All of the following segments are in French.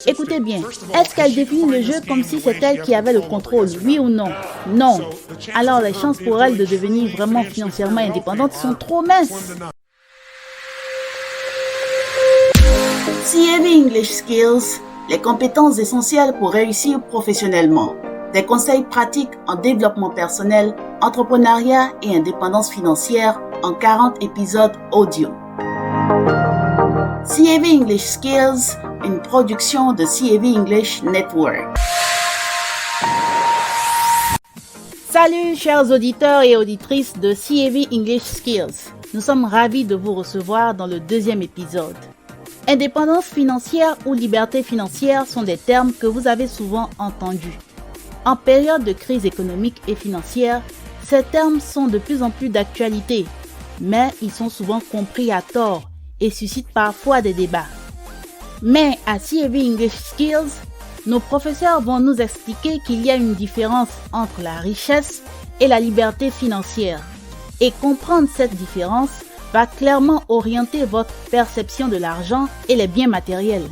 Écoutez bien, est-ce qu'elle définit le jeu comme si c'est elle qui avait le contrôle, oui ou non? Non. Alors les chances pour elle de devenir vraiment financièrement indépendante sont trop minces. CAV English Skills, les compétences essentielles pour réussir professionnellement. Des conseils pratiques en développement personnel, entrepreneuriat et indépendance financière en 40 épisodes audio. CAV English Skills, une production de CAV English Network. Salut chers auditeurs et auditrices de CAV English Skills. Nous sommes ravis de vous recevoir dans le deuxième épisode. Indépendance financière ou liberté financière sont des termes que vous avez souvent entendus. En période de crise économique et financière, ces termes sont de plus en plus d'actualité, mais ils sont souvent compris à tort et suscitent parfois des débats. Mais à CAV English Skills, nos professeurs vont nous expliquer qu'il y a une différence entre la richesse et la liberté financière. Et comprendre cette différence va clairement orienter votre perception de l'argent et les biens matériels.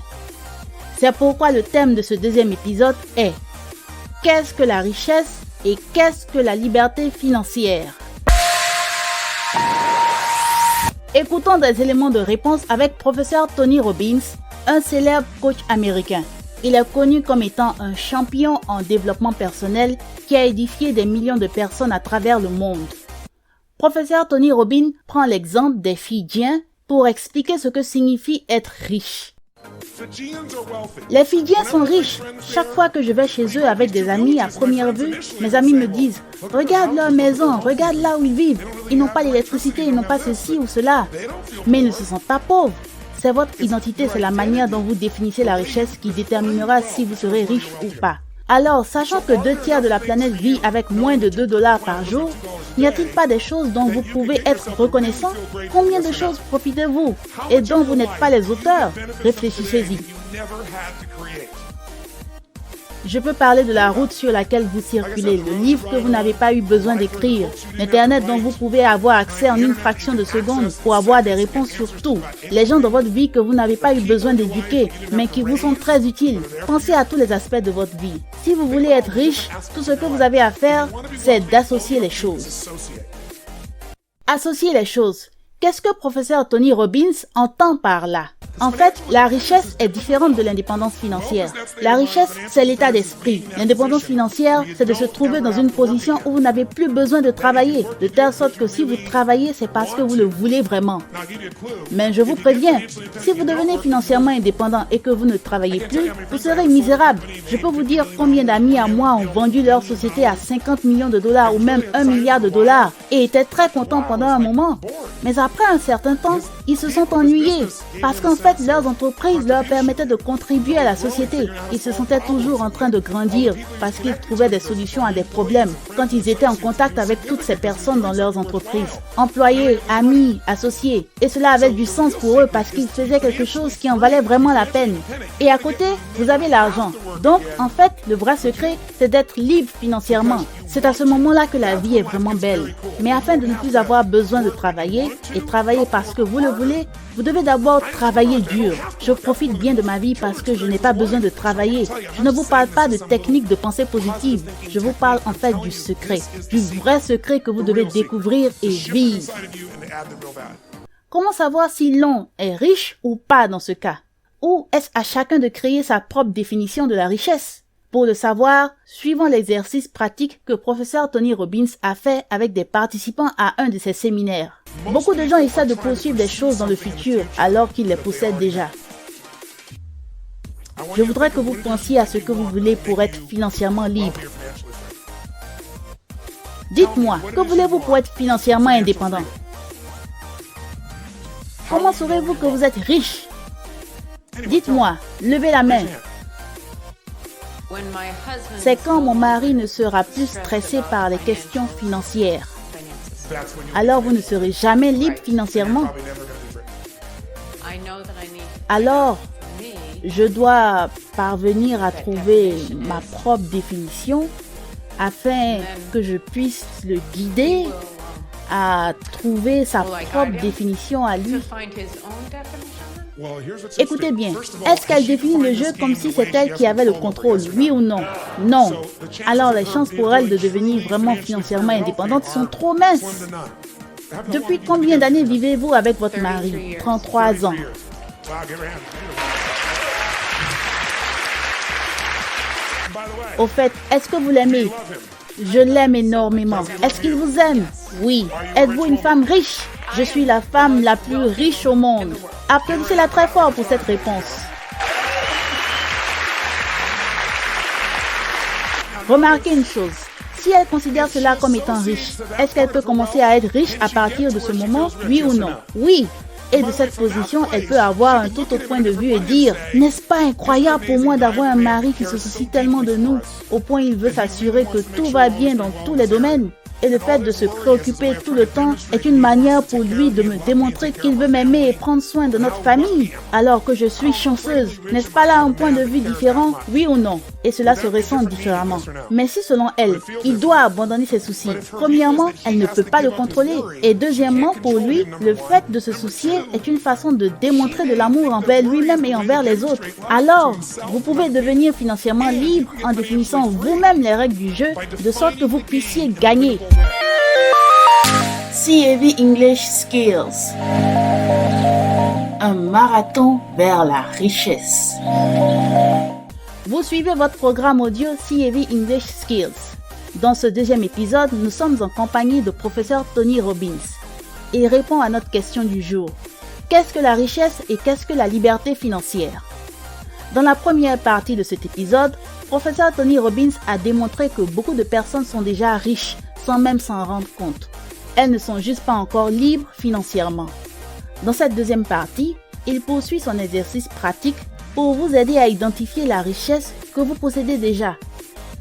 C'est pourquoi le thème de ce deuxième épisode est « Qu'est-ce que la richesse et qu'est-ce que la liberté financière ?» Écoutons des éléments de réponse avec professeur Tony Robbins, un célèbre coach américain. Il est connu comme étant un champion en développement personnel qui a édifié des millions de personnes à travers le monde. Professeur Tony Robbins prend l'exemple des Fidjiens pour expliquer ce que signifie être riche. Les Fidjiens sont riches. Chaque fois que je vais chez eux avec des amis à première vue, mes amis me disent « Regarde leur maison, regarde là où ils vivent. Ils n'ont pas l'électricité, ils n'ont pas ceci ou cela. » Mais ils ne se sentent pas pauvres. C'est votre identité, c'est la manière dont vous définissez la richesse qui déterminera si vous serez riche ou pas. Alors, sachant que 2/3 de la planète vit avec moins de $2 par jour, n'y a-t-il pas des choses dont vous pouvez être reconnaissant? Combien de choses profitez-vous et dont vous n'êtes pas les auteurs? Réfléchissez-y. Je peux parler de la route sur laquelle vous circulez, le livre que vous n'avez pas eu besoin d'écrire, l'Internet dont vous pouvez avoir accès en une fraction de seconde pour avoir des réponses sur tout, les gens dans votre vie que vous n'avez pas eu besoin d'éduquer, mais qui vous sont très utiles. Pensez à tous les aspects de votre vie. Si vous voulez être riche, tout ce que vous avez à faire, c'est d'associer les choses. Associer les choses. Qu'est-ce que professeur Tony Robbins entend par là? En fait, la richesse est différente de l'indépendance financière. La richesse, c'est l'état d'esprit. L'indépendance financière, c'est de se trouver dans une position où vous n'avez plus besoin de travailler, de telle sorte que si vous travaillez, c'est parce que vous le voulez vraiment. Mais je vous préviens, si vous devenez financièrement indépendant et que vous ne travaillez plus, vous serez misérable. Je peux vous dire combien d'amis à moi ont vendu leur société à 50 millions de dollars ou même 1 milliard de dollars et étaient très contents pendant un moment. Mais après un certain temps, ils se sont ennuyés parce qu'en fait, leurs entreprises leur permettaient de contribuer à la société. Ils se sentaient toujours en train de grandir parce qu'ils trouvaient des solutions à des problèmes quand ils étaient en contact avec toutes ces personnes dans leurs entreprises. Employés, amis, associés. Et cela avait du sens pour eux parce qu'ils faisaient quelque chose qui en valait vraiment la peine. Et à côté, vous avez l'argent. Donc, en fait, le vrai secret, c'est d'être libre financièrement. C'est à ce moment-là que la vie est vraiment belle. Mais afin de ne plus avoir besoin de travailler, et travailler parce que vous le voulez, vous devez d'abord travailler dur. Je profite bien de ma vie parce que je n'ai pas besoin de travailler. Je ne vous parle pas de techniques de pensée positive. Je vous parle en fait du secret. Du vrai secret que vous devez découvrir et vivre. Comment savoir si l'on est riche ou pas dans ce cas? Ou est-ce à chacun de créer sa propre définition de la richesse? Pour le savoir, suivons l'exercice pratique que professeur Tony Robbins a fait avec des participants à un de ses séminaires. Beaucoup de gens essaient de poursuivre des choses dans le futur alors qu'ils les possèdent déjà. Je voudrais que vous pensiez à ce que vous voulez pour être financièrement libre. Dites-moi, que voulez-vous pour être financièrement indépendant? Comment saurez-vous que vous êtes riche? Dites-moi, levez la main. C'est quand mon mari ne sera plus stressé par les questions financières. Alors vous ne serez jamais libre financièrement. Alors, je dois parvenir à trouver ma propre définition afin que je puisse le guider à trouver sa propre définition à lui. Écoutez bien, est-ce qu'elle définit le jeu comme si c'est elle qui avait le contrôle, oui ou non? Non. Alors les chances pour elle de devenir vraiment financièrement indépendante sont trop minces. Depuis combien d'années vivez-vous avec votre mari? 33 ans. Au fait, est-ce que vous l'aimez? Je l'aime énormément. Est-ce qu'il vous aime? Oui. Êtes-vous une femme riche? Je suis la femme la plus riche au monde. Applaudissez-la très fort pour cette réponse. Remarquez une chose. Si elle considère cela comme étant riche, est-ce qu'elle peut commencer à être riche à partir de ce moment? Oui ou non? Oui. Et de cette position, elle peut avoir un tout autre point de vue et dire « N'est-ce pas incroyable pour moi d'avoir un mari qui se soucie tellement de nous, au point il veut s'assurer que tout va bien dans tous les domaines ?» Et le fait de se préoccuper tout le temps est une manière pour lui de me démontrer qu'il veut m'aimer et prendre soin de notre famille, alors que je suis chanceuse. N'est-ce pas là un point de vue différent? Oui ou non? Et cela se ressent différemment. Mais si selon elle, il doit abandonner ses soucis, premièrement, elle ne peut pas le contrôler. Et deuxièmement, pour lui, le fait de se soucier est une façon de démontrer de l'amour envers lui-même et envers les autres. Alors, vous pouvez devenir financièrement libre en définissant vous-même les règles du jeu, de sorte que vous puissiez gagner. CAV English Skills. Un marathon vers la richesse. Vous suivez votre programme audio CAV English Skills. Dans ce deuxième épisode, nous sommes en compagnie de professeur Tony Robbins. Il répond à notre question du jour. Qu'est-ce que la richesse et qu'est-ce que la liberté financière? Dans la première partie de cet épisode, professeur Tony Robbins a démontré que beaucoup de personnes sont déjà riches sans même s'en rendre compte. Elles ne sont juste pas encore libres financièrement. Dans cette deuxième partie, il poursuit son exercice pratique pour vous aider à identifier la richesse que vous possédez déjà.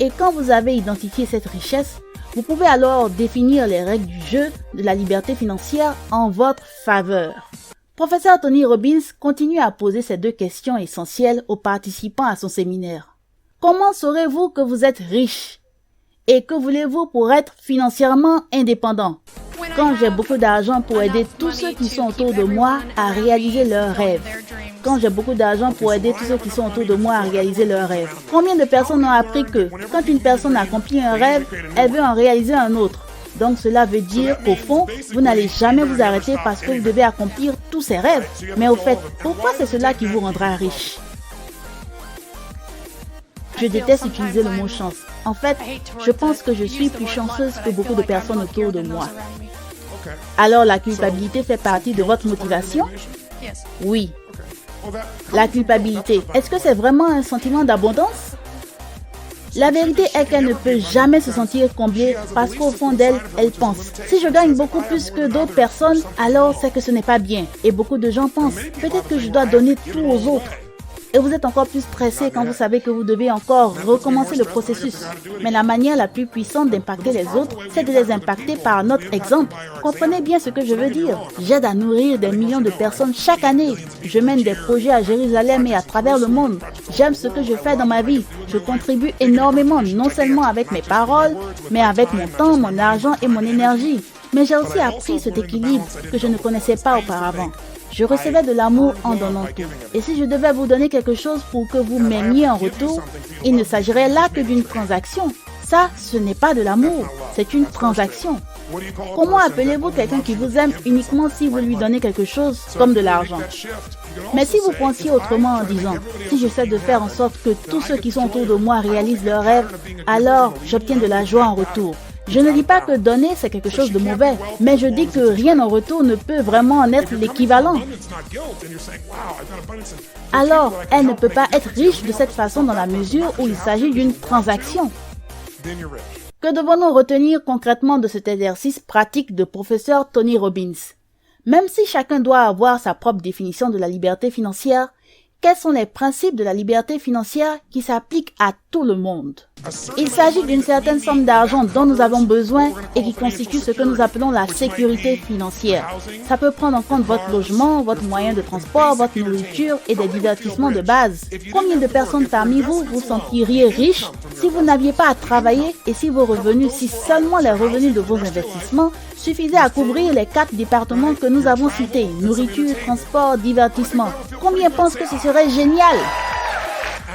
Et quand vous avez identifié cette richesse, vous pouvez alors définir les règles du jeu de la liberté financière en votre faveur. Professeur Tony Robbins continue à poser ces deux questions essentielles aux participants à son séminaire. Comment saurez-vous que vous êtes riche? Et que voulez-vous pour être financièrement indépendant? Quand j'ai beaucoup d'argent pour aider tous ceux qui sont autour de moi à réaliser leurs rêves. Quand j'ai beaucoup d'argent pour aider tous ceux qui sont autour de moi à réaliser leurs rêves. Combien de personnes ont appris que quand une personne accomplit un rêve, elle veut en réaliser un autre? Donc cela veut dire qu'au fond, vous n'allez jamais vous arrêter parce que vous devez accomplir tous ces rêves. Mais au fait, pourquoi c'est cela qui vous rendra riche? Je déteste utiliser le mot chance. En fait, je pense que je suis plus chanceuse que beaucoup de personnes autour de moi. Alors la culpabilité fait partie de votre motivation? Oui. La culpabilité, est-ce que c'est vraiment un sentiment d'abondance? La vérité est qu'elle ne peut jamais se sentir comblée parce qu'au fond d'elle, elle pense « Si je gagne beaucoup plus que d'autres personnes, alors c'est que ce n'est pas bien. » Et beaucoup de gens pensent « Peut-être que je dois donner tout aux autres. » Et vous êtes encore plus stressé quand vous savez que vous devez encore recommencer le processus. Mais la manière la plus puissante d'impacter les autres, c'est de les impacter par notre exemple. Comprenez bien ce que je veux dire. J'aide à nourrir des millions de personnes chaque année. Je mène des projets à Jérusalem et à travers le monde. J'aime ce que je fais dans ma vie. Je contribue énormément, non seulement avec mes paroles, mais avec mon temps, mon argent et mon énergie. Mais j'ai aussi appris cet équilibre que je ne connaissais pas auparavant. Je recevais de l'amour en donnant tout. Et si je devais vous donner quelque chose pour que vous m'aimiez en retour, il ne s'agirait là que d'une transaction. Ça, ce n'est pas de l'amour, c'est une transaction. Comment appelez-vous quelqu'un qui vous aime uniquement si vous lui donnez quelque chose comme de l'argent? Mais si vous pensiez autrement en disant, si j'essaie de faire en sorte que tous ceux qui sont autour de moi réalisent leurs rêves, alors j'obtiens de la joie en retour. Je ne dis pas que donner c'est quelque chose de mauvais, mais je dis que rien en retour ne peut vraiment en être l'équivalent. Alors, elle ne peut pas être riche de cette façon dans la mesure où il s'agit d'une transaction. Que devons-nous retenir concrètement de cet exercice pratique de professeur Tony Robbins? Même si chacun doit avoir sa propre définition de la liberté financière, quels sont les principes de la liberté financière qui s'appliquent à tout le monde? Il s'agit d'une certaine somme d'argent dont nous avons besoin et qui constitue ce que nous appelons la sécurité financière. Ça peut prendre en compte votre logement, votre moyen de transport, votre nourriture et des divertissements de base. Combien de personnes parmi vous vous sentiriez riches si vous n'aviez pas à travailler et si vos revenus, si seulement les revenus de vos investissements suffisaient à couvrir les 4 départements que nous avons cités, nourriture, transport, divertissement? combien pensent que ce serait génial?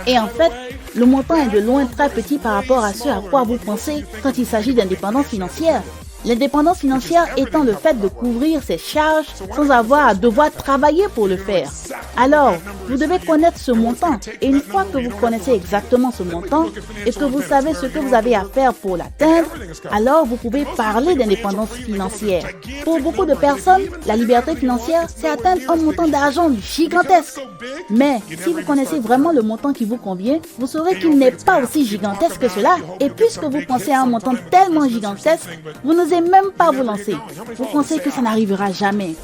Et en fait, le montant est de loin très petit par rapport à ce à quoi vous pensez quand il s'agit d'indépendance financière. L'indépendance financière étant le fait de couvrir ses charges sans avoir à devoir travailler pour le faire. Alors, vous devez connaître ce montant et une fois que vous connaissez exactement ce montant et que vous savez ce que vous avez à faire pour l'atteindre, alors vous pouvez parler d'indépendance financière. Pour beaucoup de personnes, la liberté financière, c'est atteindre un montant d'argent gigantesque. Mais si vous connaissez vraiment le montant qui vous convient, vous saurez qu'il n'est pas aussi gigantesque que cela. Et puisque vous pensez à un montant tellement gigantesque, vous n'osez même pas vous lancer. Vous pensez que ça n'arrivera jamais.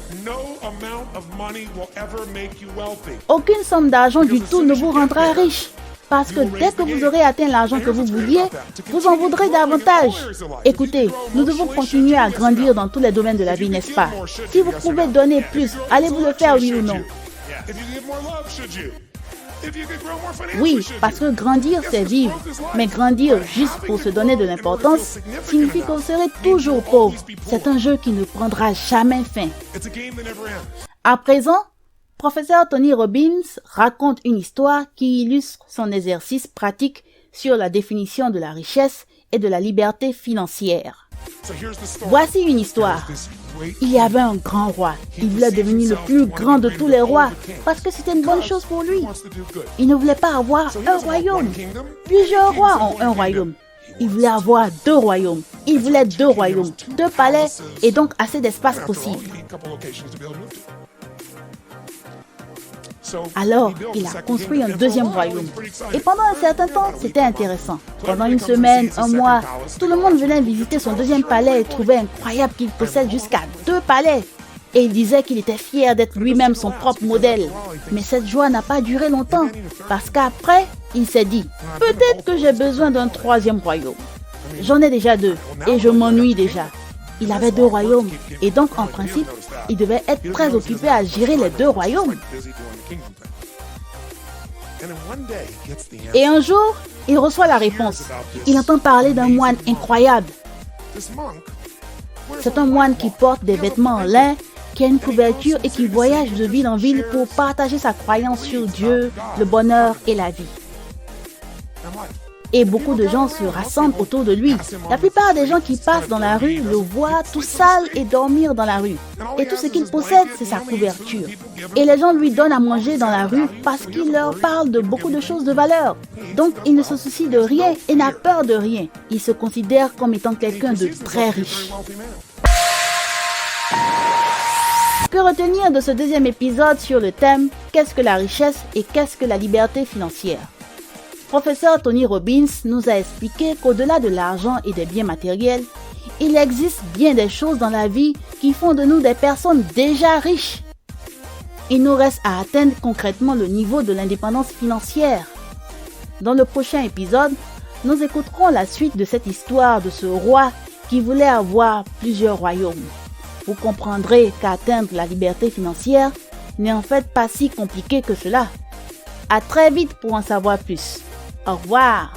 Aucune somme d'argent du tout ne vous rendra riche. Parce que dès que vous aurez atteint l'argent que vous vouliez, vous en voudrez davantage. Écoutez, nous devons continuer à grandir dans tous les domaines de la vie, n'est-ce pas? Si vous pouvez donner plus, allez-vous le faire, oui ou non? Oui, parce que grandir, c'est vivre. Mais grandir juste pour se donner de l'importance signifie que vous serez toujours pauvre. C'est un jeu qui ne prendra jamais fin. À présent, professeur Tony Robbins raconte une histoire qui illustre son exercice pratique sur la définition de la richesse et de la liberté financière. Voici une histoire. Il y avait un grand roi. Il voulait devenir le plus grand de tous les rois parce que c'était une bonne chose pour lui. Il ne voulait pas avoir un royaume. Plusieurs rois ont un royaume. Il voulait avoir 2 royaumes. Il voulait 2 royaumes, 2 palais et donc assez d'espace possible. Alors, il a construit un 2e royaume. Et pendant un certain temps, c'était intéressant. Pendant une semaine, un mois, tout le monde venait visiter son 2e palais et trouvait incroyable qu'il possède jusqu'à 2 palais. Et il disait qu'il était fier d'être lui-même son propre modèle. Mais cette joie n'a pas duré longtemps, parce qu'après, il s'est dit, peut-être que j'ai besoin d'un 3e royaume. J'en ai déjà 2, et je m'ennuie déjà. Il avait 2 royaumes, et donc en principe, il devait être très occupé à gérer les 2 royaumes. Et un jour, il reçoit la réponse. Il entend parler d'un moine incroyable. C'est un moine qui porte des vêtements en lin, qui a une couverture et qui voyage de ville en ville pour partager sa croyance sur Dieu, le bonheur et la vie. Et beaucoup de gens se rassemblent autour de lui. La plupart des gens qui passent dans la rue le voient tout sale et dormir dans la rue. Et tout ce qu'il possède, c'est sa couverture. Et les gens lui donnent à manger dans la rue parce qu'il leur parle de beaucoup de choses de valeur. Donc il ne se soucie de rien et n'a peur de rien. Il se considère comme étant quelqu'un de très riche. Que retenir de ce 2e épisode sur le thème « Qu'est-ce que la richesse et qu'est-ce que la liberté financière ?» Professeur Tony Robbins nous a expliqué qu'au-delà de l'argent et des biens matériels, il existe bien des choses dans la vie qui font de nous des personnes déjà riches. Il nous reste à atteindre concrètement le niveau de l'indépendance financière. Dans le prochain épisode, nous écouterons la suite de cette histoire de ce roi qui voulait avoir plusieurs royaumes. Vous comprendrez qu'atteindre la liberté financière n'est en fait pas si compliqué que cela. À très vite pour en savoir plus. Au revoir.